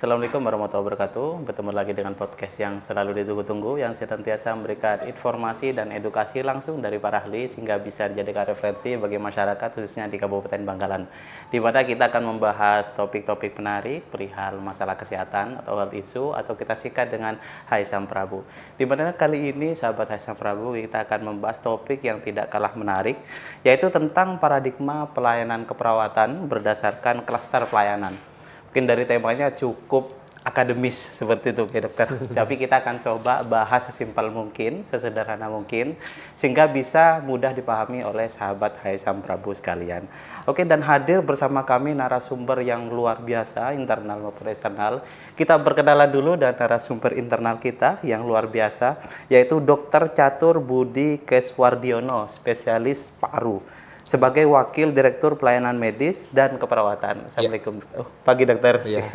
Assalamualaikum warahmatullahi wabarakatuh. Bertemu lagi dengan podcast yang selalu ditunggu-tunggu, yang senantiasa memberikan informasi dan edukasi langsung dari para ahli sehingga bisa dijadikan referensi bagi masyarakat khususnya di Kabupaten Bangkalan. Di mana kita akan membahas topik-topik menarik perihal masalah kesehatan atau health issue atau kita singkat dengan Haisam Prabu. Di mana kali ini sahabat Haisam Prabu kita akan membahas topik yang tidak kalah menarik, yaitu tentang paradigma pelayanan keperawatan berdasarkan klaster pelayanan. Mungkin dari temanya cukup akademis seperti itu ya dokter. Tapi kita akan coba bahas sesimpel mungkin, sesederhana mungkin, sehingga bisa mudah dipahami oleh sahabat Haisam Prabu sekalian. Oke, dan hadir bersama kami narasumber yang luar biasa, internal maupun eksternal. Kita berkenalan dulu dengan narasumber internal kita yang luar biasa, yaitu Dr. Catur Budi Keswardiono, spesialis paru, sebagai Wakil Direktur Pelayanan Medis dan Keperawatan. Assalamualaikum. Oh, pagi dokter. Ya.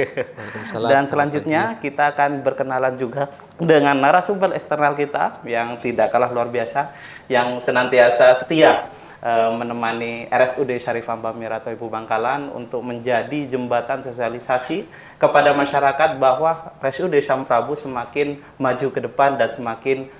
Dan selanjutnya kita akan berkenalan juga dengan narasumber eksternal kita yang tidak kalah luar biasa, yang senantiasa setia menemani RSUD Syarif Hamka Mirato Ibu Bangkalan untuk menjadi jembatan sosialisasi kepada masyarakat bahwa RSUD Syam Prabu semakin maju ke depan dan semakin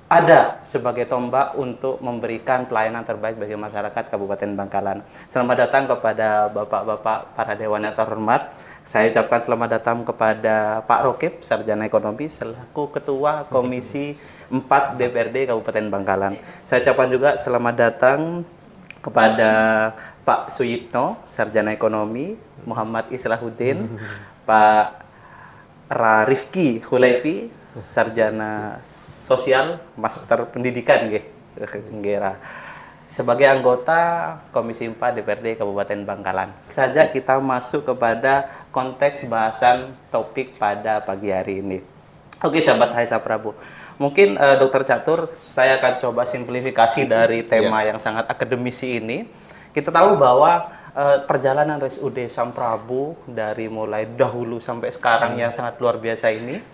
ada sebagai tombak untuk memberikan pelayanan terbaik bagi masyarakat Kabupaten Bangkalan. Selamat datang kepada bapak-bapak para dewan yang terhormat. Saya ucapkan selamat datang kepada Pak Rokib, Sarjana Ekonomi, selaku Ketua Komisi 4 DPRD Kabupaten Bangkalan. Saya ucapkan juga selamat datang kepada Pak Suyitno, Sarjana Ekonomi, Muhammad Islahuddin, Pak Rifki Hulaifi, Sarjana Sosial, Master Pendidikan sebagai anggota Komisi 4 DPRD Kabupaten Bangkalan. Saja kita masuk kepada konteks bahasan topik pada pagi hari ini. Oke, sahabat Haisam Prabu. Mungkin Dr. Catur, saya akan coba simplifikasi dari tema yang sangat akademisi ini. Kita tahu bahwa perjalanan RSUD Syam Prabu dari mulai dahulu sampai sekarang yang sangat luar biasa ini,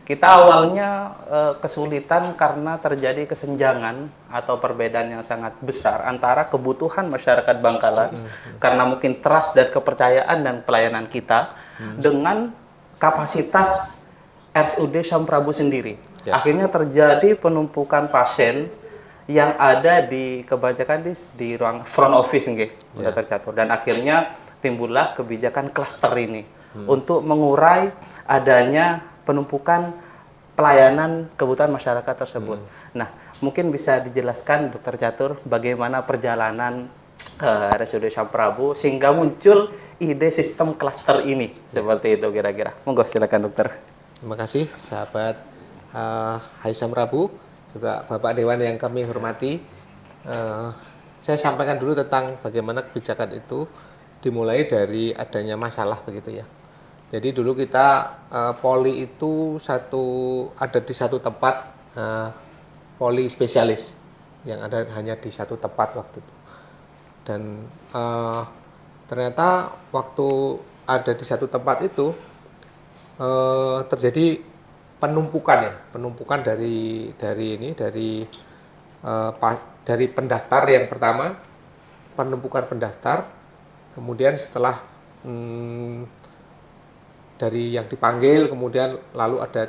kita awalnya kesulitan karena terjadi kesenjangan atau perbedaan yang sangat besar antara kebutuhan masyarakat Bangkalan karena mungkin trust dan kepercayaan dan pelayanan kita dengan kapasitas RSUD Syam Prabu sendiri. Akhirnya terjadi penumpukan pasien yang ada di kebanyakan di ruang front office tercatur, dan akhirnya timbullah kebijakan klaster ini untuk mengurai adanya penumpukan pelayanan kebutuhan masyarakat tersebut. Nah, mungkin bisa dijelaskan Dr. Catur bagaimana perjalanan RSUD Syam Prabu sehingga muncul ide sistem klaster ini seperti itu kira-kira. Monggo silakan dokter. Terima kasih sahabat Haisam Prabu, juga Bapak Dewan yang kami hormati. Saya sampaikan dulu tentang bagaimana kebijakan itu dimulai dari adanya masalah begitu ya. Jadi dulu kita poli itu ada di satu tempat, poli spesialis yang ada hanya di satu tempat waktu itu. Dan ternyata waktu ada di satu tempat itu terjadi penumpukan dari pendaftar yang pertama, penumpukan pendaftar, kemudian setelah dari yang dipanggil, kemudian lalu ada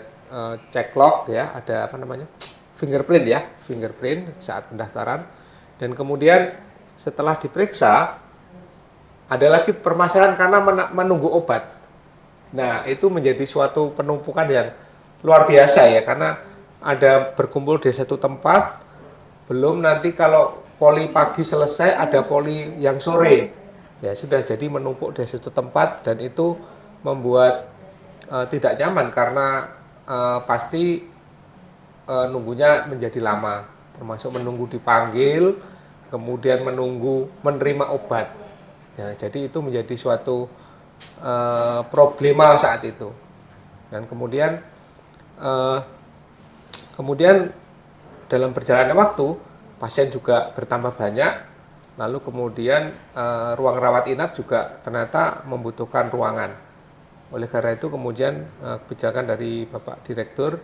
cek log ya, ada fingerprint saat pendaftaran, dan kemudian setelah diperiksa ada lagi permasalahan karena menunggu obat. Nah, itu menjadi suatu penumpukan yang luar biasa ya, karena ada berkumpul di satu tempat, belum nanti kalau poli pagi selesai ada poli yang sore, ya sudah jadi menumpuk di satu tempat, dan itu membuat tidak nyaman karena pasti nunggunya menjadi lama, termasuk menunggu dipanggil, kemudian menunggu menerima obat. Ya, jadi itu menjadi suatu problema saat itu. Dan kemudian dalam perjalanan waktu pasien juga bertambah banyak, lalu kemudian ruang rawat inap juga ternyata membutuhkan ruangan. Oleh karena itu kemudian kebijakan dari Bapak Direktur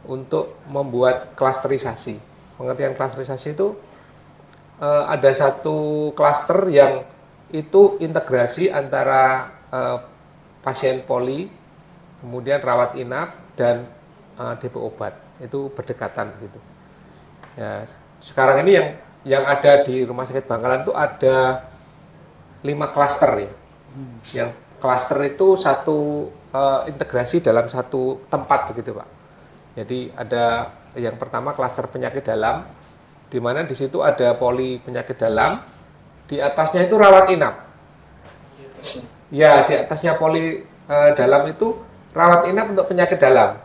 untuk membuat klasterisasi. Pengertian klasterisasi itu ada satu klaster yang itu integrasi antara pasien poli, kemudian rawat inap dan depo obat itu berdekatan gitu. Ya, sekarang ini yang ada di Rumah Sakit Bangkalan itu ada 5 klaster ya. Yang klaster itu satu integrasi dalam satu tempat begitu Pak. Jadi ada yang pertama klaster penyakit dalam, di mana di situ ada poli penyakit dalam, di atasnya itu rawat inap. Ya, di atasnya poli dalam itu rawat inap untuk penyakit dalam.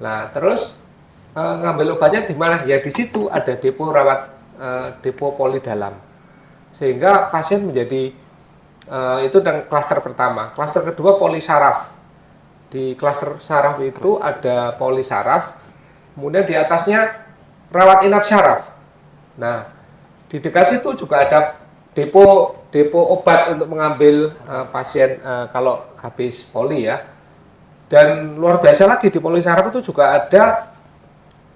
Nah, terus ngambil obatnya di mana? Ya di situ ada depo depo poli dalam. Sehingga pasien menjadi itu dan klaster pertama. Klaster kedua poli saraf. Di klaster saraf itu ada poli saraf, kemudian di atasnya rawat inap saraf. Nah, di dekat situ juga ada depo obat untuk mengambil pasien kalau habis poli ya. Dan luar biasa lagi di poli saraf itu juga ada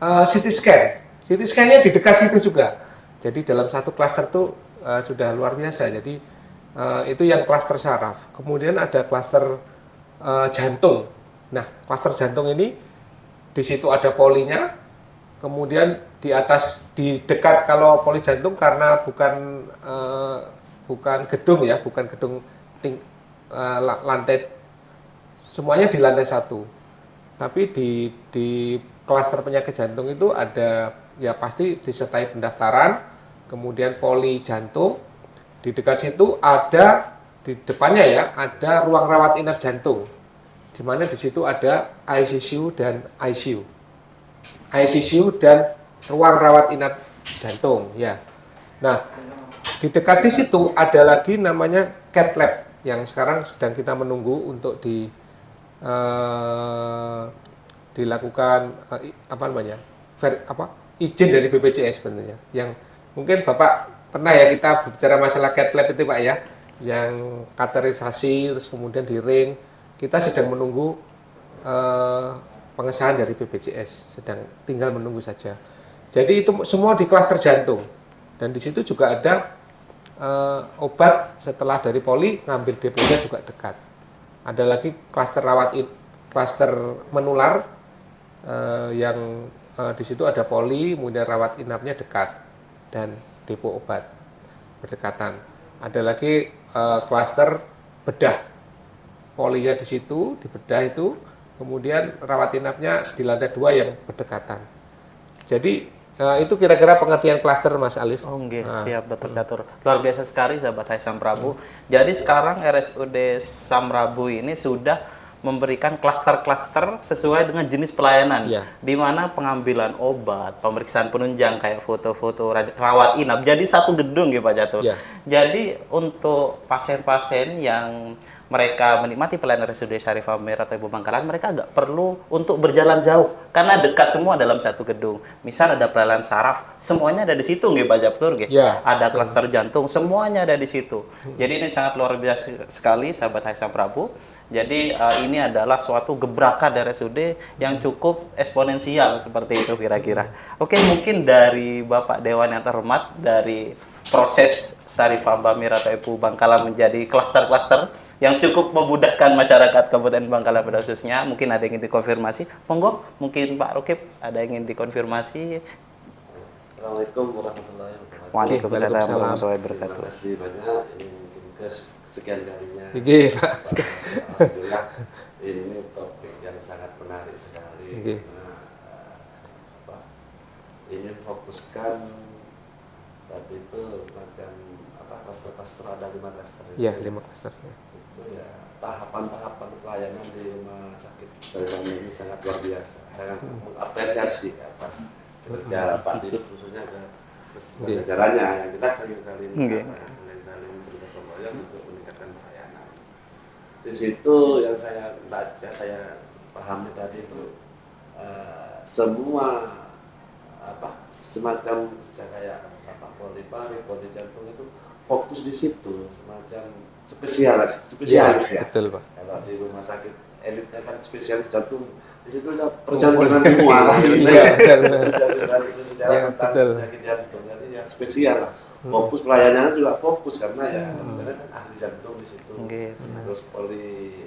CT scan. CT scan-nya di dekat situ juga. Jadi dalam satu klaster itu sudah luar biasa. Jadi itu yang klaster saraf. Kemudian ada klaster jantung. Nah, klaster jantung ini di situ ada polinya. Kemudian di atas, di dekat kalau poli jantung karena bukan gedung ya, bukan gedung lantai, semuanya di lantai 1. Tapi di klaster penyakit jantung itu ada ya pasti disertai pendaftaran, kemudian poli jantung. Di dekat situ ada di depannya ya ada ruang rawat inap jantung, di mana di situ ada ICU dan ICU. ICU dan ruang rawat inap jantung ya. Nah, di dekat di situ ada lagi namanya cath lab yang sekarang sedang kita menunggu untuk dilakukan izin dari BPJS sebenarnya. Yang mungkin Bapak pernah ya kita bicara masalah cath lab itu Pak ya, yang kateterisasi terus kemudian di ring. Kita sedang menunggu pengesahan dari BPJS, sedang tinggal menunggu saja. Jadi itu semua di klaster jantung, dan di situ juga ada obat setelah dari poli, ngambil deponya juga dekat. Ada lagi klaster menular yang di situ ada poli, kemudian rawat inapnya dekat dan depo obat berdekatan. Ada lagi klaster bedah, polinya di situ, di bedah itu, kemudian rawat inapnya di lantai 2 yang berdekatan. Jadi itu kira-kira pengertian klaster Mas Alif. Oh nggih, siap Dr. Catur. Luar biasa sekali sahabat Hai Samprabu. Jadi sekarang RSUD Samrabu ini sudah memberikan klaster-klaster sesuai dengan jenis pelayanan, di mana pengambilan obat, pemeriksaan penunjang kayak foto-foto, rawat inap jadi satu gedung ya Pak Catur. Jadi untuk pasien-pasien yang mereka menikmati pelayanan RSUD Syarif Amir atau Ibu Bangkalan, mereka nggak perlu untuk berjalan jauh karena dekat semua dalam satu gedung. Misal ada pelayanan saraf, semuanya ada di situ nggih Pak Catur nggih. Ada klaster jantung, semuanya ada di situ. Jadi ini sangat luar biasa sekali sahabat Hai Samprabu. Jadi ini adalah suatu gebrakan dari RSUD yang cukup eksponensial seperti itu kira-kira. Oke, mungkin dari Bapak Dewan yang terhormat, dari proses Syarif Amir atau Ibu Bangkalan menjadi klaster-klaster yang cukup memudahkan masyarakat Kabupaten Bangkalan pada khususnya. Mungkin ada yang ingin dikonfirmasi. Monggo, mungkin Pak Rukib ada yang ingin dikonfirmasi. Assalamualaikum warahmatullahi wabarakatuh. Waalaikumsalam warahmatullahi wabarakatuh. Terima kasih banyak. Ini mungkin kesekian kalinya. Alhamdulillah. Ini topik yang sangat menarik sekali. Ini fokuskan tadi itu macam klaster-klaster, ada 5 klaster. Iya, 5 klaster. Itu ya tahapan-tahapan pelayanan di rumah sakit Syarif ini sangat luar biasa. Sangat mengapresiasi atas kerja Pak Dirut khususnya jajarannya yang kita saling bergotong-royong untuk meningkatkan pelayanan. Di situ yang saya baca, saya pahami tadi itu semua semacam kayak poli paru, poli jantung itu fokus di situ, semacam spesialis ya. Betul Pak. Kalau di rumah sakit elitnya kan spesialis jantung, di situ ada perjantungan semua lah. Spesialis tentang penyakit jantung, jadi yang spesial lah. fokus pelayanannya juga fokus karena ya kan ahli jantung di situ. Oke. Terus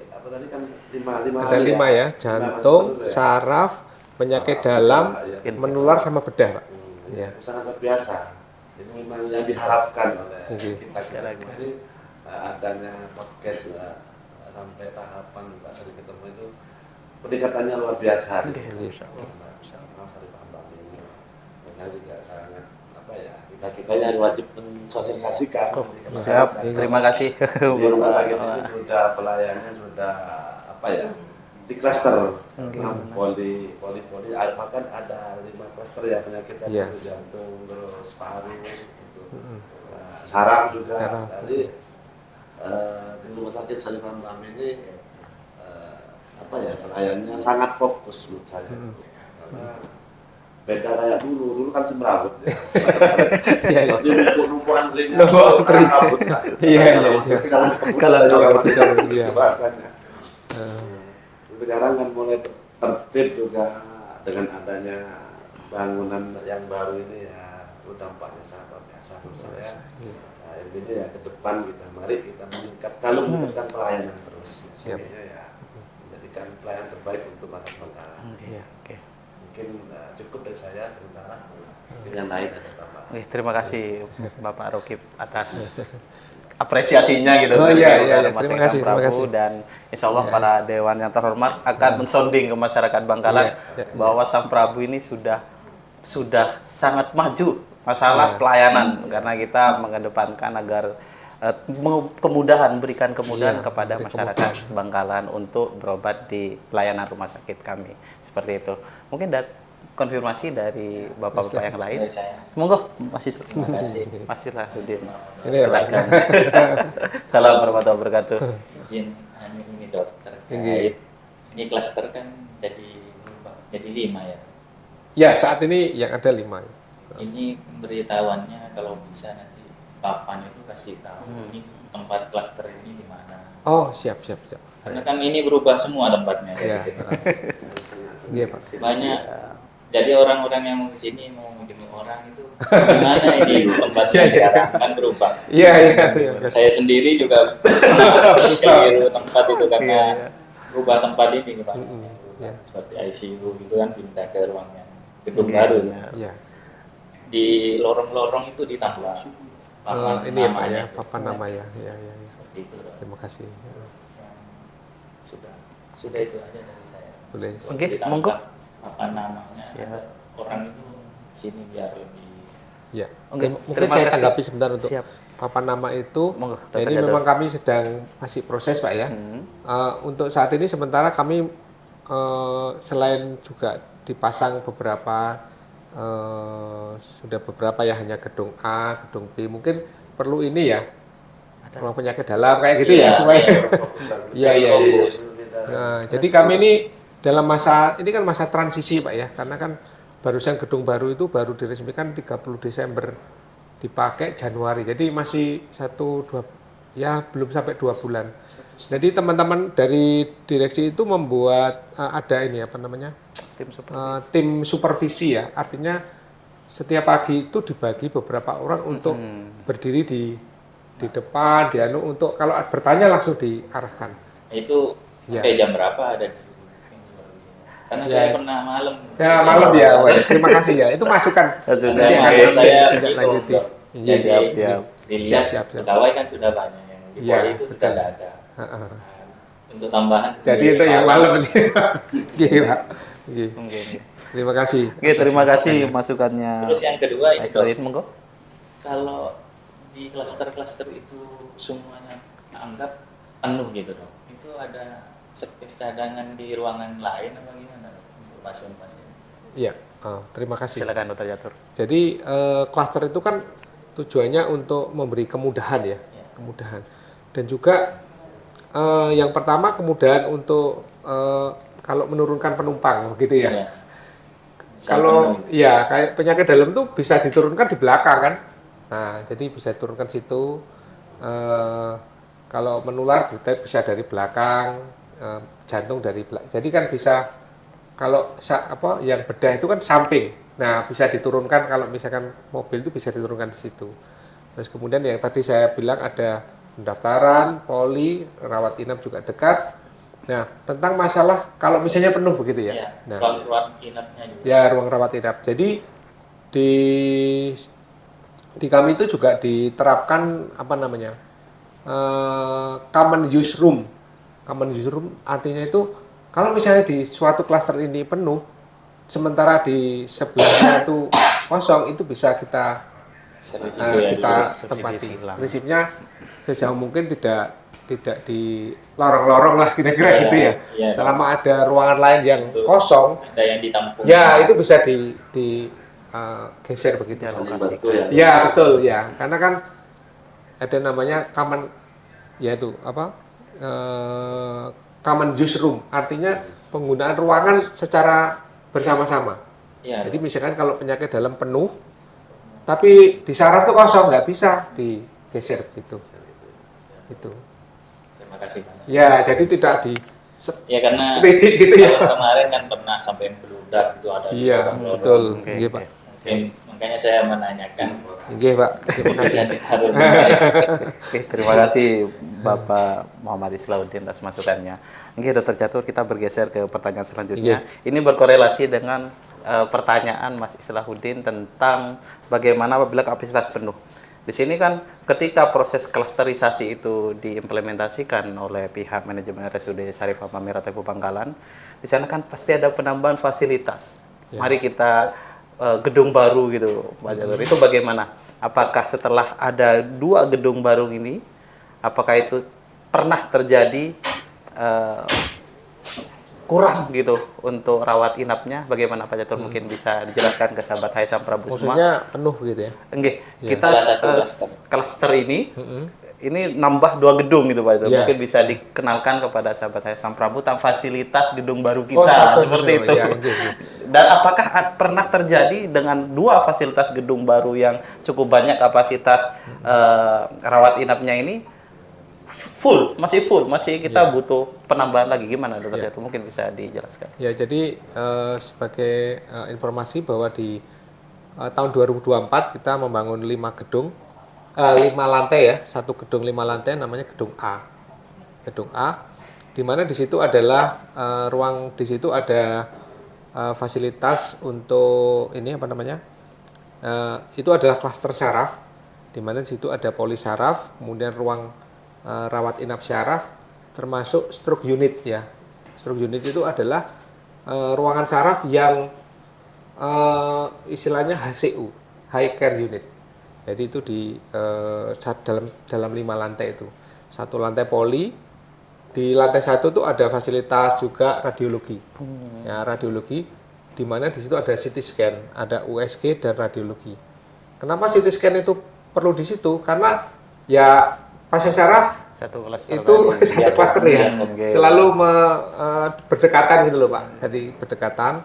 apa tadi kan lima Ada 5 ya, jantung, master, saraf, penyakit dalam, ya. menular sama bedah, Pak. Ya. Sangat luar biasa. Ini memang yang diharapkan oleh Oke. kita semua ini adanya podcast sampai tahapan Mbak Sari ketemu itu peningkatannya luar biasa. Saya juga sangat kita yang wajib mensosialisasikan. Siap. Terima kasih. Di rumah sakit ini sudah pelayanannya sudah di klaster poli bahkan ada 5 klaster ya penyakit jantung, terus paru, saraf juga. Jadi di rumah sakit Sarifah Mbak ini pelayanannya sangat fokus menurut saya. Karena beda kayak dulu kan semrawut ya. Tapi numpuk antrinya kabut lah. Kalau sekarang kan mulai tertib juga dengan adanya bangunan yang baru ini ya, dampaknya sangat luar biasa menurut saya. Nah, intinya ya ke depan mari kita meningkatkan pelayanan terus. Ya, menjadikan pelayanan terbaik untuk masyarakat Bangkalan. Mungkin cukup dari saya sementara. Yang lain ada tambahan. Terima kasih Bapak Rokib atas apresiasinya gitu. Terima kasih. Dan insya Allah para dewan yang terhormat akan mensonding ke masyarakat Bangkalan bahwa Sang Prabu ini sudah sangat maju masalah pelayanan karena kita mengedepankan agar berikan kemudahan kepada masyarakat Bangkalan untuk berobat di pelayanan rumah sakit kami seperti itu. Mungkin konfirmasi dari bapak-bapak yang lain. Monggo, terima kasih. Masih lah, Udin. Salam warahmatullahi wabarakatuh. Izin ini dokter. Ini klaster kan jadi 5 ya. Ya, saat ini yang ada 5. Ini pemberitahuannya kalau bisa nanti papan itu kasih tahu ini tempat klaster ini di mana. Oh, siap. Karena kan ini berubah semua tempatnya. Iya. Iya, Pak. Banyak. Jadi orang-orang yang mau kesini mau jenguk orang itu gimana ini tempatnya sekarang kan berubah. Iya. Saya sendiri juga keliru tempat itu karena berubah tempat ini seperti ICU gitu kan pindah ke ruang yang gedung baru. Iya. Di lorong-lorong itu ditambah ini ya Pak ya, papan nama ya. Iya. Seperti itu. Terima kasih. Sudah itu aja dari saya. Boleh. Oke, monggo. Apa namanya orang itu sini biar lebih ya. Oke, mungkin saya tanggapi sebentar untuk papan nama itu. Monggo, ini memang kami sedang masih proses Pak ya. Untuk saat ini sementara kami selain juga dipasang sudah beberapa ya, hanya gedung A, gedung B, mungkin perlu ini ya ruang penyakit dalam kayak gitu ya supaya iya. Nah, jadi kami ini dalam masa ini kan masa transisi Pak ya, karena kan barusan gedung baru itu baru diresmikan 30 Desember dipakai Januari, jadi masih 1-2 ya belum sampai 2 bulan. Jadi teman-teman dari direksi itu membuat ada ini apa namanya tim supervisi ya, artinya setiap pagi itu dibagi beberapa orang untuk berdiri di depan, untuk kalau bertanya langsung diarahkan. Itu sampai jam berapa ada di situ? Karena saya pernah malam. Ya malam ya, terima kasih ya. Itu masukan. Saya tidak lanjuti. Siap. Dilihat pegawai kan sudah banyak yang di poli itu sudah tidak ada. Untuk tambahan. Jadi itu yang malam ini. Gila. Terima kasih. Oke, terima kasih masukannya. Terus yang kedua ini monggo. Kalau di klaster-klaster itu semuanya anggap penuh gitu dong. Itu ada space cadangan di ruangan lain apa gimana untuk pasien-pasien? Iya, terima kasih. Silakan Dr. Jatur. Jadi klaster itu kan tujuannya untuk memberi kemudahan ya, kemudahan. Dan juga yang pertama kemudahan untuk kalau menurunkan penumpang begitu ya. Kalau ya kayak penyakit dalam tuh bisa diturunkan di belakang kan. Nah, jadi bisa diturunkan situ. Kalau menular bisa dari belakang, jantung dari belakang. Jadi kan bisa kalau yang bedah itu kan samping. Nah, bisa diturunkan kalau misalkan mobil itu bisa diturunkan di situ. Terus kemudian yang tadi saya bilang ada pendaftaran, poli, rawat inap juga dekat. Nah, tentang masalah kalau misalnya penuh begitu ya. Iya, Nah, ruang inapnya juga. ya ruang rawat inap. Jadi di kami itu juga diterapkan apa namanya common use room. Common use room artinya itu kalau misalnya di suatu klaster ini penuh, sementara di sebelahnya itu kosong, itu bisa kita Servis itu ya, kita bisa tempati. diisi ulang. Prinsipnya sejauh mungkin tidak di lorong-lorong lah kira-kira Iya, gitu ya. iya. Selama ada ruangan lain yang Itu kosong, ada yang ditampung. ya itu bisa geser begitu. Saling bantu ya. Ya betul ya, karena kan ada namanya common, yaitu apa common use room, artinya penggunaan ruangan secara bersama-sama. Iya. Jadi misalkan kalau penyakit dalam penuh, tapi di saraf itu kosong, nggak bisa digeser gitu. Itu. Terima kasih banyak. Ya, jadi tidak di Ya karena rigid gitu ya. kemarin kan pernah sampai beludak itu ada Iya, lorong-lorong. betul. Oke, Iya, oke. Pak. Mungkin makanya saya menanyakan Iya, Pak. Terima kasih. bisa ditaruh di Oke, terima kasih Bapak Muhammad Islauddin atas masukannya. Oke, Dr. Catur, kita bergeser ke pertanyaan selanjutnya. Ini berkorelasi dengan pertanyaan Mas Islahuddin tentang bagaimana apabila kapasitas penuh. Di sini kan ketika proses klasterisasi itu diimplementasikan oleh pihak manajemen RSUD Syarif Hamamira Tepu Bangkalan, di sana kan pasti ada penambahan fasilitas. Mari kita gedung baru gitu, Pak Jalur. Itu bagaimana? Apakah setelah ada 2 gedung baru ini, apakah itu pernah terjadi kurang gitu untuk rawat inapnya? Bagaimana Pak Catur, mungkin bisa dijelaskan ke sahabat Haisam Prabu semua? Maksudnya penuh gitu ya. Enggak, kita Salah satu klaster ini nambah 2 gedung gitu Pak Catur. Iya. Mungkin bisa dikenalkan kepada sahabat Haisam Prabu tentang fasilitas gedung baru kita, Oh, satu seperti gedung. itu. Iya, iya. Dan apakah pernah terjadi dengan 2 fasilitas gedung baru yang cukup banyak kapasitas rawat inapnya ini masih full, masih kita butuh penambahan lagi, gimana Dokter Catur? Mungkin bisa dijelaskan. Ya, jadi sebagai informasi bahwa di tahun 2024 kita membangun 5 gedung, 5 lantai ya, satu gedung 5 lantai namanya gedung A. Gedung A, di mana di situ adalah ruang, di situ ada fasilitas untuk ini apa namanya? Itu adalah klaster saraf, di mana di situ ada poli saraf, kemudian ruang rawat inap syaraf, termasuk stroke unit ya. Stroke unit itu adalah ruangan saraf yang istilahnya HCU, high care unit. Jadi itu di dalam 5 lantai itu. Satu lantai poli, di lantai 1 itu ada fasilitas juga radiologi. Ya, radiologi, di mana di situ ada CT scan, ada USG dan radiologi. Kenapa CT scan itu perlu di situ? Karena ya pasien saraf Satu klaster itu tadi. satu klaster ya, Oke. selalu berdekatan gitu loh Pak. Jadi berdekatan,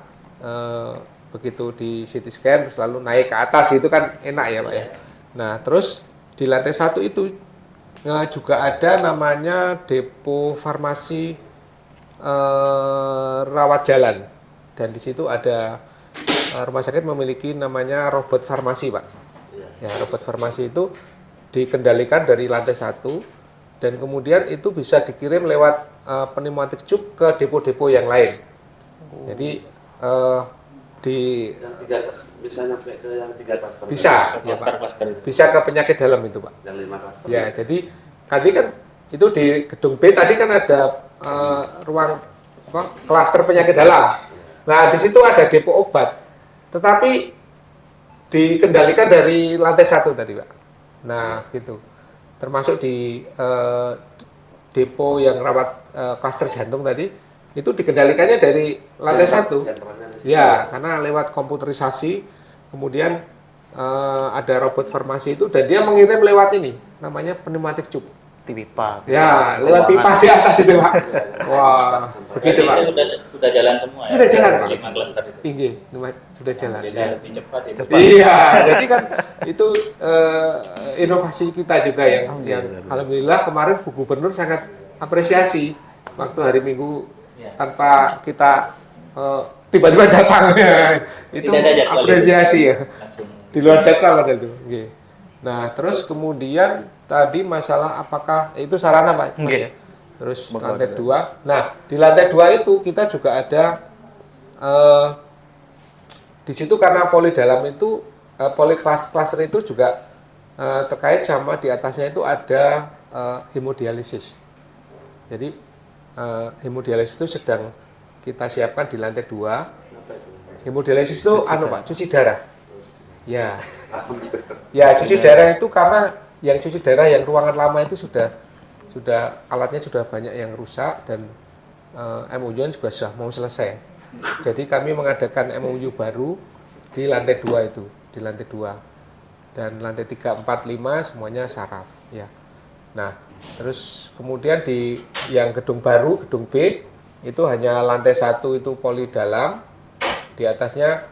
begitu di CT scan selalu naik ke atas, itu kan enak ya Pak ya. Nah terus di lantai 1 itu juga ada namanya depo farmasi rawat jalan, dan di situ ada rumah sakit memiliki namanya robot farmasi Pak. Ya, robot farmasi itu dikendalikan dari lantai 1, dan kemudian itu bisa dikirim lewat pneumatic tube ke depo-depo yang lain. Jadi di Yang 3 bisa nyampe ke yang 3 klaster. bisa ya, Pak. klaster-klaster itu. Bisa ke penyakit dalam itu Pak. Yang 5 klaster. Ya, jadi tadi kan itu di gedung B tadi kan ada ruang klaster penyakit dalam. Nah, di situ ada depo obat. Tetapi dikendalikan dari lantai 1 tadi, Pak. Nah, gitu. Termasuk di depo yang rawat klaster jantung tadi, itu dikendalikannya dari lantai 1. Ya, karena lewat komputerisasi, kemudian ada robot farmasi itu, dan dia mengirim lewat ini, namanya pneumatic tube. pipa. Ya, lewat pipa di atas itu, Pak. Wah, begitu, Pak. Itu sudah jalan semua ya. Sudah jalan, Pak. 5 klaster itu. Tinggi, sudah jalan. Alhamdulillah lebih cepat itu. Iya, jadi kan itu inovasi kita juga yang alhamdulillah kemarin Bu Gubernur sangat apresiasi waktu hari Minggu tanpa kita tiba-tiba datang. Itu Tidak ada jadwal apresiasi ya. Langsung Di luar jadwal padahal itu. Nggih. Nah, terus kemudian tadi masalah apakah itu sarana Pak? Mas, Oke. ya? Terus lantai 2. Nah, di lantai 2 itu kita juga ada di situ karena poli dalam itu poli cluster itu juga terkait sama di atasnya itu ada hemodialisis. Jadi hemodialisis itu sedang kita siapkan di lantai 2. Hemodialisis itu Pak, cuci darah. Ya. Ya, cuci darah itu karena yang cuci darah yang ruangan lama itu sudah alatnya sudah banyak yang rusak dan MOU-nya juga sudah mau selesai. Jadi kami mengadakan MOU baru di lantai 2 itu, di lantai 2. Dan lantai 3, 4, 5 semuanya saraf, ya. Nah, terus kemudian di yang gedung baru, gedung B itu hanya lantai 1 itu poli dalam, di atasnya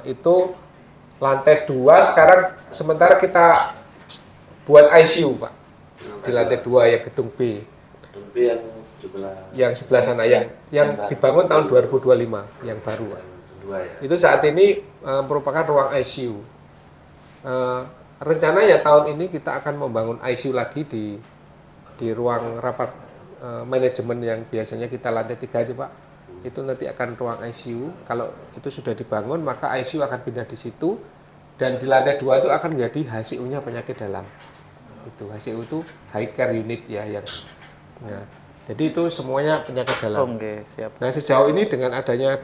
itu lantai 2 sekarang sementara kita buat ICU Pak di lantai 2 yang gedung B. Gedung B yang sebelah sana yang dibangun tahun 2025 yang baru Pak. kedua ya. Itu saat ini merupakan ruang ICU. Rencananya tahun ini kita akan membangun ICU lagi di ruang rapat manajemen yang biasanya kita lantai 3 itu Pak. Itu nanti akan ruang ICU. Kalau itu sudah dibangun maka ICU akan pindah di situ dan di lantai 2 itu akan menjadi HCU-nya penyakit dalam. Itu HCU itu high care unit ya yang. Nah, jadi itu semuanya penyakit dalam. Oke, siap. Nah, sejauh ini dengan adanya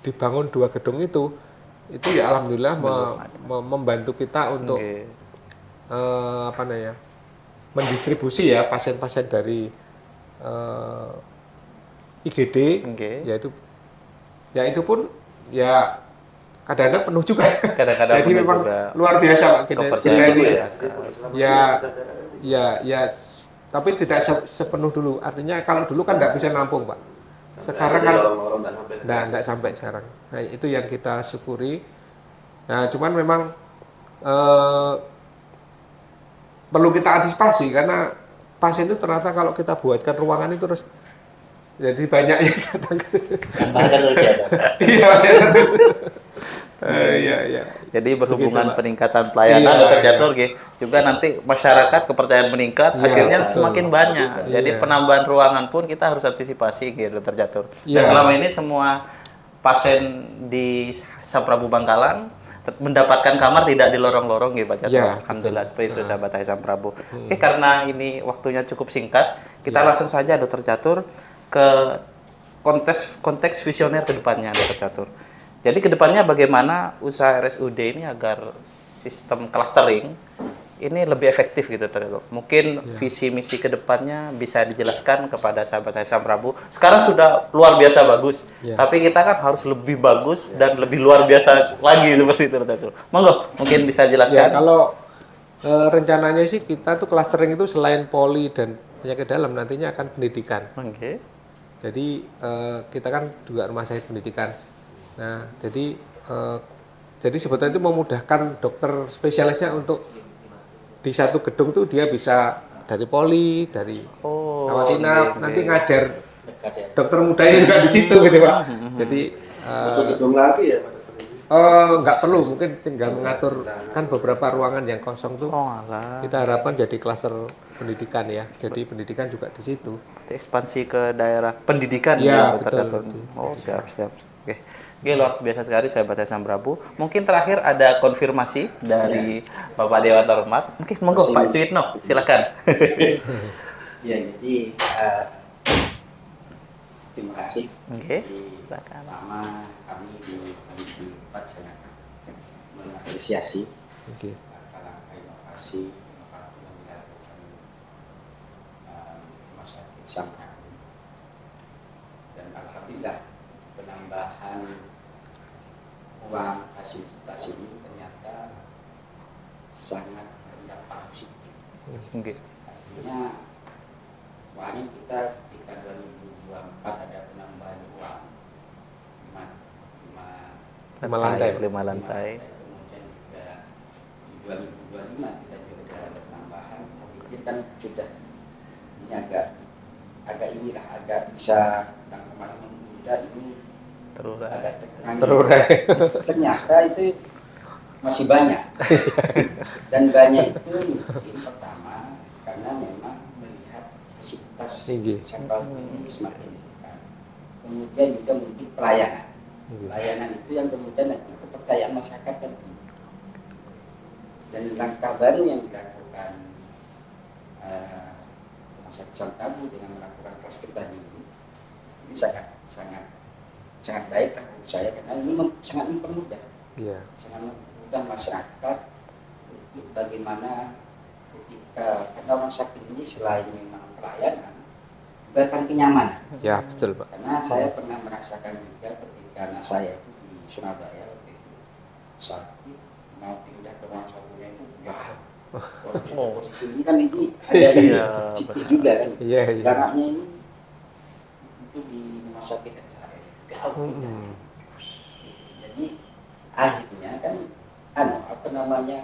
dibangun 2 gedung itu ya alhamdulillah membantu kita untuk mendistribusi ya pasien-pasien dari IGD, yaitu ya itu pun ya kadang-kadang penuh juga. Kadang-kadang jadi memang juga luar biasa Pak kita ya tapi tidak sepenuh dulu. Artinya kalau dulu kan tidak bisa nampung Pak. Sekarang kan tidak sampai sekarang. Nah, itu yang kita syukuri. Nah, cuman memang perlu kita antisipasi karena pasien itu ternyata kalau kita buatkan ruangan itu terus jadi banyak yang datang. Tambah terus ya dok. Iya. Jadi berhubungan Begitu, Pak. peningkatan pelayanan Iya, Dokter Catur juga nanti masyarakat kepercayaan meningkat, Iya, akhirnya betul. semakin banyak. Jadi Iya. penambahan ruangan pun kita harus antisipasi gitu Dokter Catur. Dan Iya. selama ini semua pasien di Saprabu Bangkalan mendapatkan kamar tidak di lorong-lorong gitu Pak Catur. Iya, Alhamdulillah seperti itu sahabat Haisam Prabu. Oke, karena ini waktunya cukup singkat, kita langsung saja Dokter Catur ke konteks visioner ke depannya Dokter Catur. Jadi kedepannya bagaimana usaha RSUD ini agar sistem clustering ini lebih efektif gitu Dokter. Mungkin visi misi kedepannya bisa dijelaskan kepada sahabat Haisam Prabu. Sekarang sudah luar biasa bagus, tapi kita kan harus lebih bagus dan lebih luar biasa lagi seperti itu Dokter. Monggo mungkin bisa Ya, jelaskan. kalau rencananya sih kita tuh clustering itu selain poli dan penyakit dalam nantinya akan pendidikan. Oke. Jadi kita kan juga rumah sakit pendidikan. Nah, jadi sebetulnya itu memudahkan dokter spesialisnya untuk di satu gedung tuh dia bisa dari poli, dari rawat inap, nanti ngajar Dekat ya. dokter mudanya juga di situ gitu Pak. Jadi Untuk gedung lagi ya Pak Dokter ini. nggak perlu, mungkin tinggal mengatur kan beberapa ruangan yang kosong tuh. Oh alah. Kita harapkan jadi klaster pendidikan ya. Jadi pendidikan juga di situ. Ekspansi ke daerah pendidikan Ya, Dokter betul. Catur. Oh siap. Oke, luar biasa sekali sahabat Haisam Prabu. Mungkin terakhir ada konfirmasi dari Bapak Dewan Terhormat. Mungkin monggo Pak Suwitno, silakan. Ya, jadi terima kasih. Oke, Pertama kami di Komisi 4 sangat mengapresiasi Oke. langkah inovasi yang dilakukan Rumah Sakit Samprabu. Dan alhamdulillah penambahan uang fasilitas ini ternyata sangat berdampak positif. Oke. Artinya kemarin kita ketika 2024 ada penambahan uang Lima lantai. 5 lantai. Kemudian juga di 2025 kita juga ada penambahan. Tapi kan sudah ini agak inilah agak bisa yang kemarin menunda ini Terurai. agak terkurangi. Terurai. Ternyata itu masih banyak. Dan banyak itu mungkin pertama karena memang melihat fasilitas Tinggi. Sakral ini semakin meningkat. Kemudian juga mungkin pelayanan. Pelayanan itu yang kemudian nanti kepercayaan masyarakat kan tinggi. Dan langkah baru yang dilakukan Rumah Sakit Sangkabu dengan melakukan klaster tadi ini sangat baik menurut saya karena ini sangat mempermudah. Iya. Sangat memudahkan masyarakat untuk bagaimana ketika karena rumah sakit ini selain memang pelayanan bahkan kenyamanan. Ya, betul, Pak. Karena saya pernah merasakan juga ketika anak saya itu di Surabaya waktu itu sakit mau pindah ke rumah sakitnya itu ya posisi ini kan ini ada di psikis juga kan. Iya, iya. Jaraknya ini itu di rumah sakit jauh. Jadi akhirnya kan apa namanya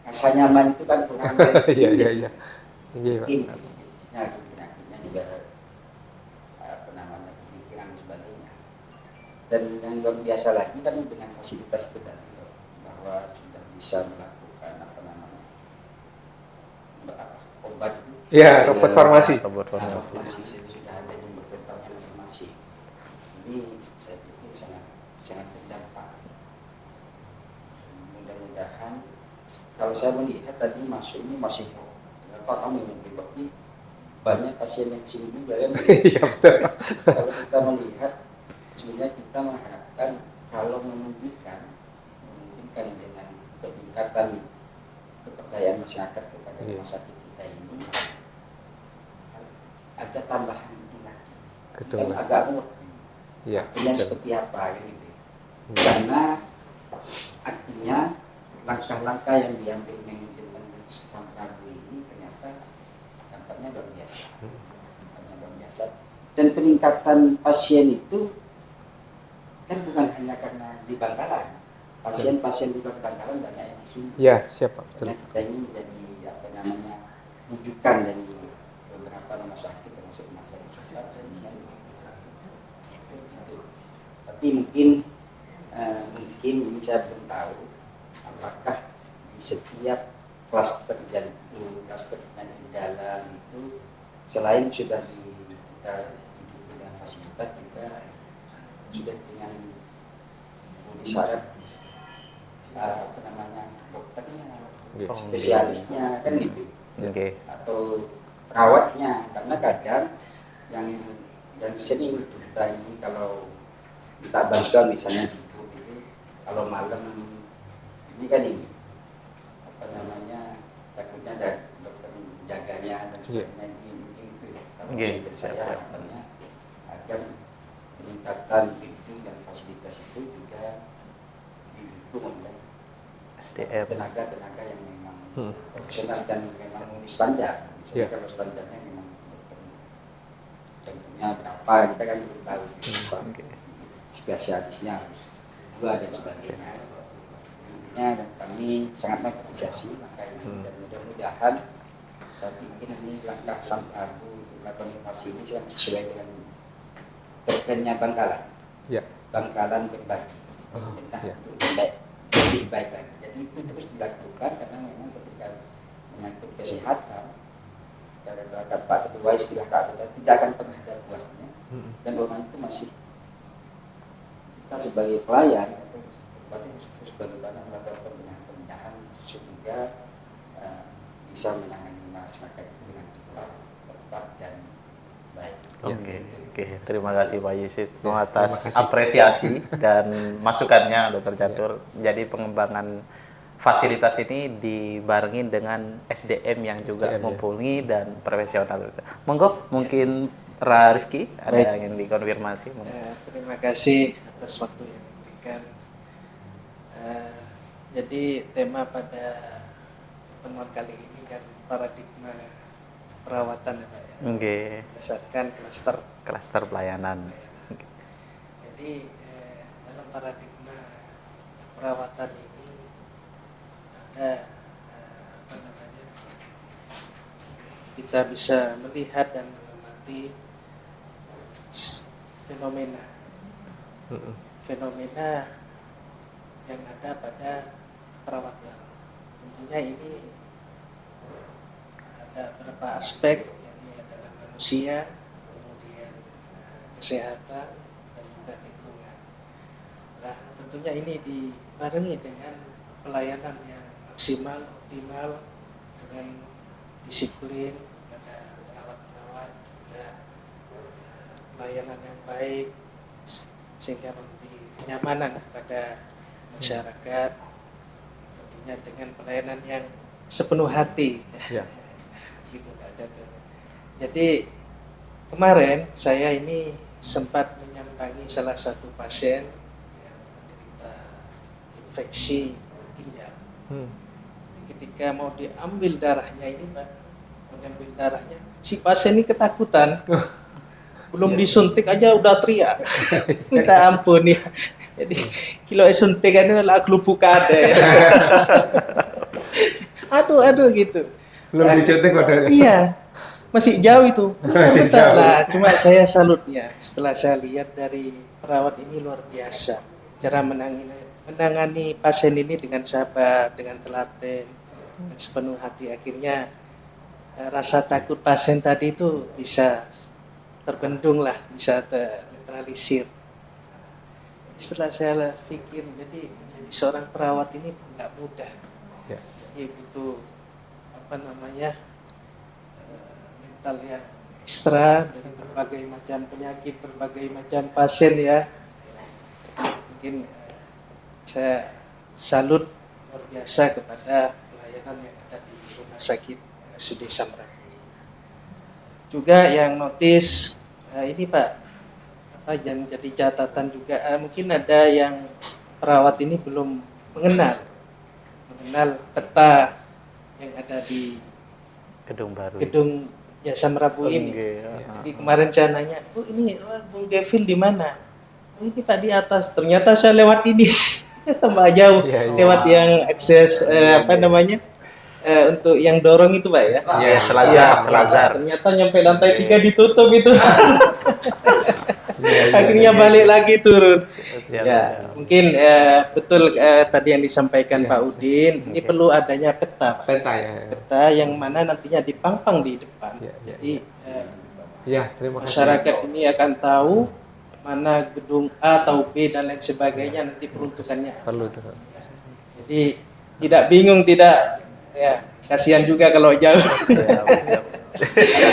rasa nyaman itu kan kurang Iya, iya, iya. Iya, Pak. akhirnya juga apa namanya pemikiran dan sebagainya. Dan yang luar biasa lagi kan dengan fasilitas itu tadi bahwa sudah bisa melakukan apa namanya obat itu. Iya, robot farmasi. Farmasi sudah ada di tempatnya masing-masing. Ini saya pikir sangat berdampak. Mudah-mudahan kalau saya melihat tadi masuk ini masih kenapa kami berarti banyak pasien yang sini juga kan. Iya, betul. Kalau kita melihat sebenarnya kita mengharapkan kalau memungkinkan dengan peningkatan kepercayaan masyarakat kepada rumah sakit kita ini ada tambahan itu lagi. Gedung. Dan agak rumit. Iya. Artinya betul. seperti apa gitu. Karena artinya langkah-langkah yang diambil manajemen Sangkabu ini ternyata dampaknya luar biasa. Dan peningkatan pasien itu kan bukan hanya karena di Bangkalan. Pasien-pasien di Bangkalan banyak yang di sini. Iya, siap, Pak. Betul. Karena kita ini menjadi apa namanya rujukan dari beberapa rumah sakit termasuk rumah sakit swasta. Tapi mungkin ini saya belum tahu apakah di setiap klaster jantung, klaster di dalam itu selain sudah dengan fasilitas juga sudah dengan syarat apa namanya dokternya, spesialisnya kan gitu, atau perawatnya karena kadang yang sering kita ini kalau kita bantuan misalnya tidur itu kalau malam ini kan ini apa namanya takutnya ada dokter jaganya dan sebagainya ini mungkin itu ya kalau saya harapannya agar peningkatan itu dan fasilitas itu juga didukung oleh SDM. tenaga yang memang profesional dan memang standar. Misalnya kalau standarnya memang tentunya berapa kita kan belum tahu. Spesialisnya harus 2 dan sebagainya. Dan kami sangat mengapresiasi langkah ini dan mudah-mudahan saya pikir ini langkah Sangkabu untuk melakukan inovasi ini sesuai dengan trendnya Bangkalan. Ya. Bangkalan berbagi. Untuk lebih baik lagi. Jadi itu terus dilakukan karena memang ketika menyangkut kesehatan, karena Pak Ketua istilah Pak Ketua tidak akan pernah ada puasnya, dan orang itu masih kita sebagai pelayan berarti terus bagaimana melakukan pembinaan sehingga bisa menangani masyarakat dengan tepat dan baik. Oke. Terima kasih Pak Yusuf atas apresiasi dan masukannya Dr. Catur. Jadi pengembangan fasilitas ini dibarengin dengan SDM yang juga mumpuni dan profesional. Monggo, mungkin Rifki ada yang ingin dikonfirmasi. Terima kasih atas waktu yang diberikan. Jadi tema pada pertemuan kali ini kan paradigma perawatan ya Pak ya. Berdasarkan klaster pelayanan. Jadi dalam paradigma perawatan ini ada apa namanya kita bisa melihat dan mengamati fenomena yang ada pada perawatan. Tentunya ini ada beberapa aspek, yakni adalah manusia, kemudian kesehatan, dan juga lingkungan. Nah, tentunya ini dibarengi dengan pelayanan yang maksimal, optimal, dengan disiplin pada perawat-perawat, juga pelayanan yang baik, sehingga memberi kenyamanan kepada masyarakat, tentunya dengan pelayanan yang sepenuh hati. Ya. Gitu, Pak Jatuh. Jadi kemarin saya ini sempat menyambangi salah satu pasien yang menderita infeksi ginjal. Ketika mau diambil darahnya ini, Pak, mau diambil darahnya, si pasien ini ketakutan. Belum disuntik aja udah teriak. Minta ampun ya. Jadi kilo suntikan itu lah kelupuk ada ya. Aduh gitu. Belum disuntik padahal. Iya, masih jauh itu. Masih Bentar jauh. lah. Cuma saya salutnya setelah saya lihat dari perawat ini luar biasa. Cara menangani pasien ini dengan sabar, dengan telaten, dan sepenuh hati. Akhirnya rasa takut pasien tadi itu bisa terbendung lah, bisa ternetralisir. Setelah saya pikir, jadi seorang perawat ini tidak mudah. Ya. Jadi butuh mental yang ekstra dari berbagai macam penyakit, berbagai macam pasien ya. Mungkin saya salut luar biasa kepada pelayanan yang ada di rumah sakit RSUD Samratulangi. Juga yang notice ini Pak, yang jadi catatan juga, mungkin ada yang perawat ini belum mengenal peta yang ada di Gedung baru. gedung Jasa Merabu ini. Oke, Jadi kemarin saya nanya, "Bu, ini Bung Devil di mana?" "Oh, ini Pak di atas." Ternyata saya lewat ini. Tambah jauh. Lewat yang akses untuk yang dorong itu Pak ya. Ya, Selazar. Ternyata nyampe lantai 3 ditutup itu. Akhirnya balik lagi turun. Ya, mungkin betul tadi yang disampaikan Pak Udin, ini perlu adanya peta, Pak. Peta ya. Peta yang mana nantinya dipangpang di depan. Jadi Ya, terima kasih. masyarakat ini akan tahu mana gedung A atau B dan lain sebagainya nanti peruntukannya. Perlu tuh. Jadi tidak bingung, tidak ya, kasihan juga kalau jauh.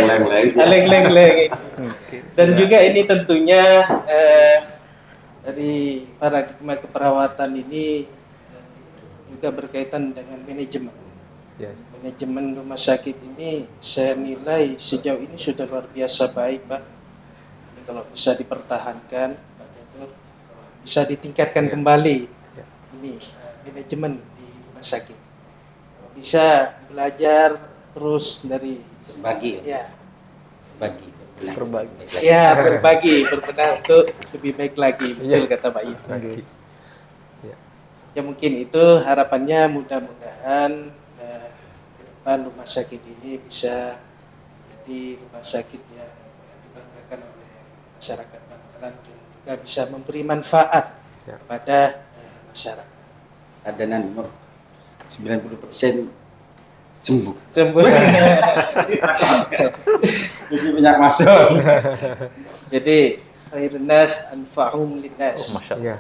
Leng-leng. Dan juga ini tentunya dari paradigma keperawatan ini juga berkaitan dengan manajemen. Ya. Manajemen rumah sakit ini saya nilai sejauh ini sudah luar biasa baik, Pak. Jadi kalau bisa dipertahankan, Pak Jatuh, bisa ditingkatkan kembali ini manajemen di rumah sakit. Bisa belajar terus dari Berbagi. ya Berbagi. berbenah untuk lebih baik lagi, betul kata Pak Ibu. Ya mungkin itu harapannya, mudah-mudahan ke depan rumah sakit ini bisa jadi rumah sakit yang dibanggakan oleh masyarakat Bangkalan dan juga bisa memberi manfaat kepada masyarakat. Padanan umur 90% sembuh. Jadi banyak masuk. Jadi khairun nas anfa'uhum linnas. Masya Allah. Ya.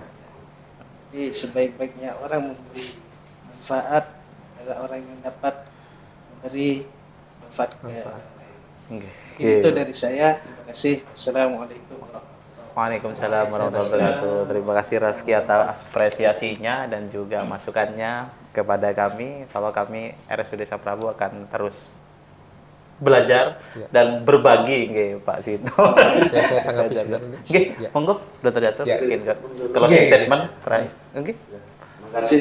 Jadi sebaik-baiknya orang memberi manfaat adalah orang yang dapat memberi manfaat kepada orang lain. Itu dari saya. Terima kasih. Assalamualaikum warahmatullahi wabarakatuh. Waalaikumsalam warahmatullahi wabarakatuh. Terima kasih Rafki atas apresiasinya dan juga masukannya kepada kami. Insya Allah kami RSUD Samrabu akan terus belajar dan berbagi, nggih Pak Sito. Saya tanggapi sebentar ini. Nggih, Ya. monggo Dr. Jatuh. Ya. Closing statement terakhir. Nggih. Terima kasih.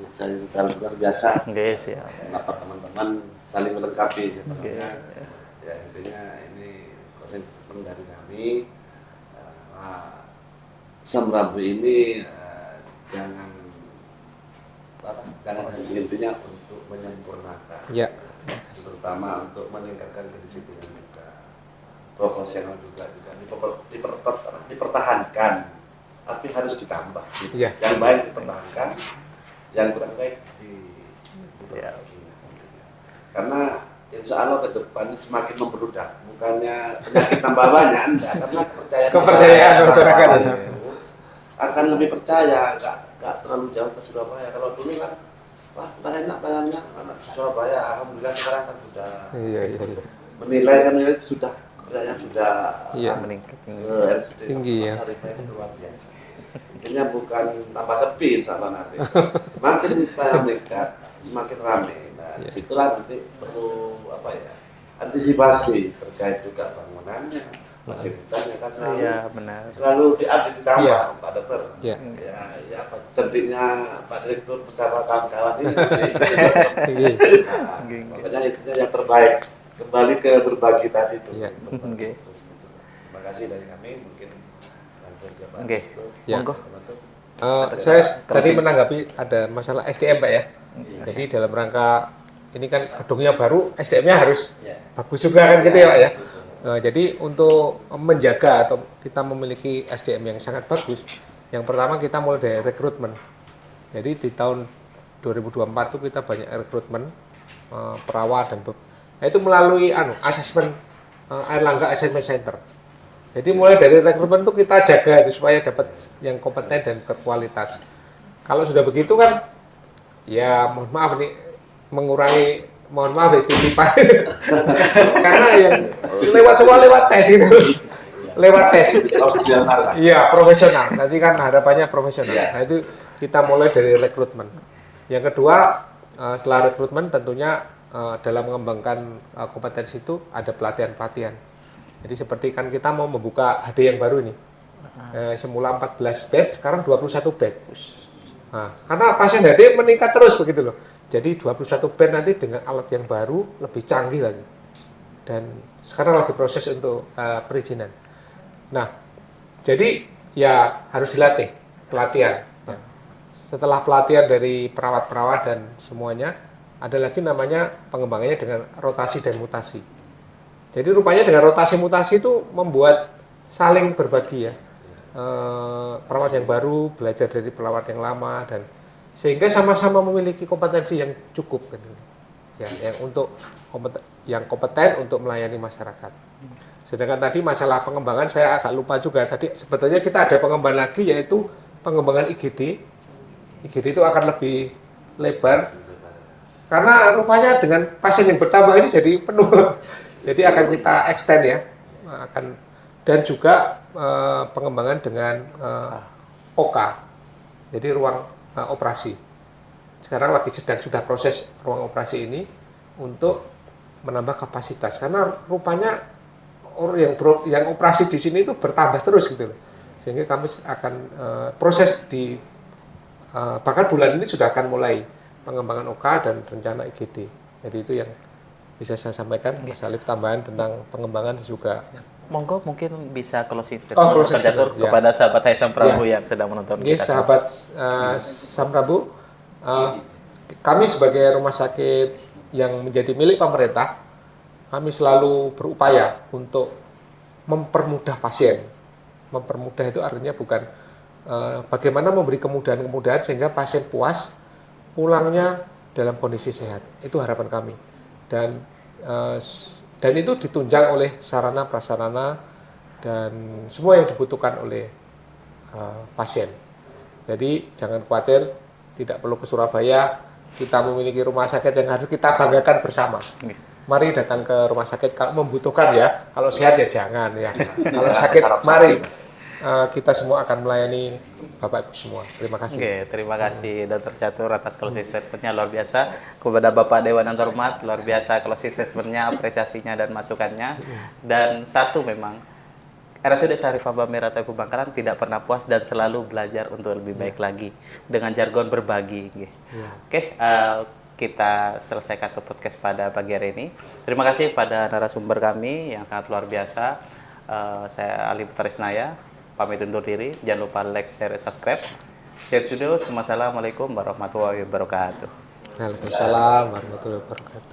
Saya juga luar biasa. Nggih, siap. Kenapa teman-teman saling melengkapi sebenarnya. Ya intinya ini konsen dari kami. Samrabu ini jangan intinya untuk menyempurnakan, Ya. terutama untuk meningkatkan kedisiplinan juga, profesional juga dipertahankan, tapi harus ditambah. Ya. Yang baik dipertahankan, yang kurang baik Ya. karena insya Allah ke depan semakin mempermudah, bukannya penyakit tambah banyak, enggak, karena Kepercayaan masyarakat itu akan lebih percaya, enggak terlalu jauh ke Surabaya. Kalau dulu kan, wah udah enak bayannya, anak Surabaya, alhamdulillah sekarang kan sudah Iya. saya menilai itu sudah kerjanya sudah Iya, meningkat. RSUD Tinggi, ya. Pasar Rebo itu luar biasa. Intinya bukan tambah sepi insya Allah nanti. Semakin pelayanan meningkat, semakin ramai. Nah, disitulah nanti perlu apa ya, antisipasi terkait juga bangunannya, fasilitasnya kan Iya, benar. selalu diupdate ditambah Iya. Pak Dokter. Iya. Ya Pak terdiknya Pak Direktur bersama kawan-kawan ini. Iya. Nah, makanya itu yang terbaik. Kembali ke berbagi tadi itu. Iya. Oke. Terima kasih dari kami, mungkin langsung ke Pak Oke. Direktur. Ya. Monggo. Saya tadi menanggapi ada masalah SDM Pak ya. Jadi dalam rangka ini kan gedungnya baru, SDM-nya harus bagus juga kan gitu ya Pak ya. Jadi untuk menjaga atau kita memiliki SDM yang sangat bagus, yang pertama kita mulai dari rekrutmen. Jadi di tahun 2024 itu kita banyak rekrutmen perawat dan nah, itu melalui asesmen Airlangga Assessment Center. Jadi mulai dari rekrutmen itu kita jaga itu supaya dapat yang kompeten dan berkualitas. Kalau sudah begitu kan, ya mohon maaf nih mengurangi, mohon maaf ya titipan, karena yang lewat tes itu, lewat tes. Profesional lah. Iya profesional. Nanti kan harapannya profesional. Iya. Nah itu kita mulai dari rekrutmen. Yang kedua setelah rekrutmen tentunya dalam mengembangkan kompetensi itu ada pelatihan-pelatihan. Jadi seperti kan kita mau membuka HD yang baru ini. Semula 14 bed, sekarang 21 bed. Nah, karena pasien HD meningkat terus begitu loh. Jadi 21 bed nanti dengan alat yang baru, lebih canggih lagi. Dan sekarang lagi proses untuk perizinan. Nah, jadi ya harus dilatih, pelatihan. Nah, setelah pelatihan dari perawat-perawat dan semuanya, ada lagi namanya pengembangannya dengan rotasi dan mutasi. Jadi rupanya dengan rotasi mutasi itu membuat saling berbagi ya. Perawat yang baru belajar dari perawat yang lama dan sehingga sama-sama memiliki kompetensi yang cukup gitu. Ya, yang kompeten untuk melayani masyarakat. Sedangkan tadi masalah pengembangan saya agak lupa juga tadi sebetulnya kita ada pengembangan lagi yaitu pengembangan IGD. IGD itu akan lebih lebar karena rupanya dengan pasien yang bertambah ini jadi penuh. Jadi akan kita extend ya, dan juga pengembangan dengan OK, jadi ruang operasi. Sekarang lagi sudah proses ruang operasi ini untuk menambah kapasitas karena rupanya yang operasi di sini itu bertambah terus gitu loh. Sehingga kami akan proses di bahkan bulan ini sudah akan mulai pengembangan OK dan rencana IGD. Jadi itu yang bisa saya sampaikan, Mas Alif, tambahan tentang pengembangan juga. Monggo mungkin bisa closing Oh, statement closing Dr. statement, ya. kepada sahabat Haisam Prabu yang sedang menonton Oke, kita. sahabat Sam Prabu, kami sebagai rumah sakit yang menjadi milik pemerintah, kami selalu berupaya untuk mempermudah pasien. Mempermudah itu artinya bukan bagaimana memberi kemudahan-kemudahan sehingga pasien puas pulangnya dalam kondisi sehat. Itu harapan kami. Dan itu ditunjang oleh sarana prasarana dan semua yang dibutuhkan oleh pasien. Jadi jangan khawatir, tidak perlu ke Surabaya. Kita memiliki rumah sakit yang harus kita banggakan bersama. Mari datang ke rumah sakit kalau membutuhkan ya. Kalau sehat ya jangan ya. Kalau sakit mari. Kita semua akan melayani Bapak Ibu semua. Terima kasih. Oke, terima kasih Dr. Catur atas closing statement-nya luar biasa. Kepada Bapak Dewan yang terhormat, luar biasa closing statement-nya, apresiasinya dan masukannya. Dan satu memang RSUD Syarif Haba Merah Tepu Bangkalan tidak pernah puas dan selalu belajar untuk lebih baik lagi dengan jargon berbagi. Oke, kita selesaikan ke podcast pada pagi hari ini. Terima kasih pada narasumber kami yang sangat luar biasa. Saya Ali Putarisnaya. Pamit undur diri, jangan lupa like, share, subscribe. Share studio, Assalamualaikum warahmatullahi wabarakatuh. Waalaikumsalam warahmatullahi wabarakatuh.